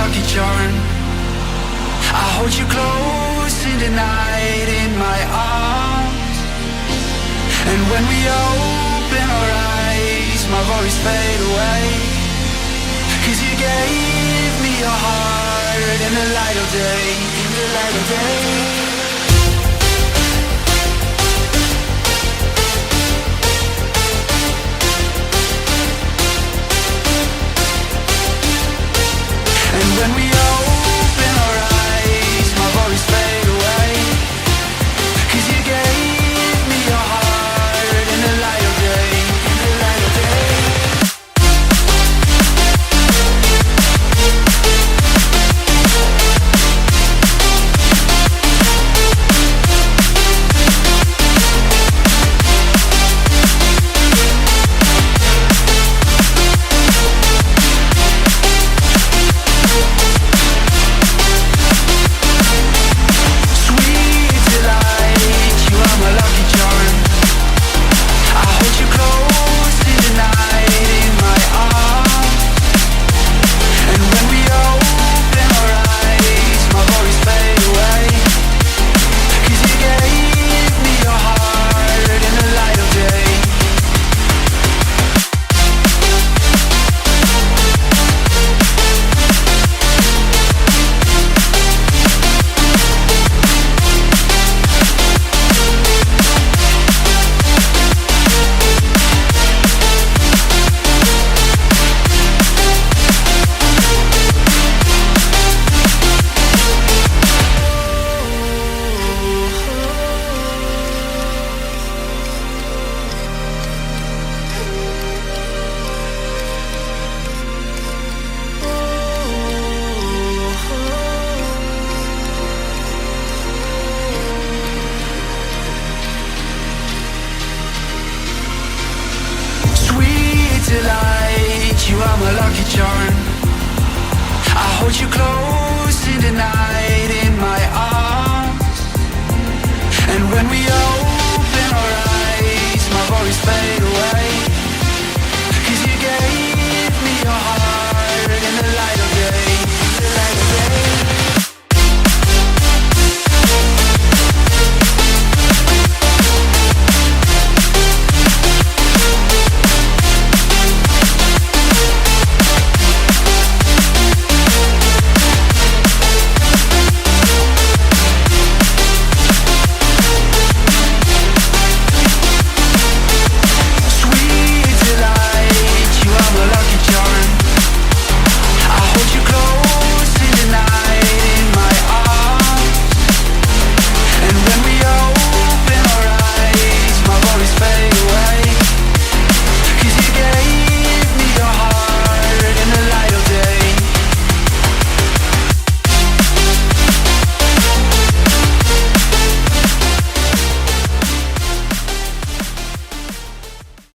lucky charm. I hold you close in the night in my arms. And when we open our eyes, my worries fade away. 'Cause you gave me your heart in the light of day, in the light of day. And when we open our eyes, my worries fade away. 'Cause you gave me your heart in the light of day, in the light of day. Delight, you are my lucky charm. I hold you close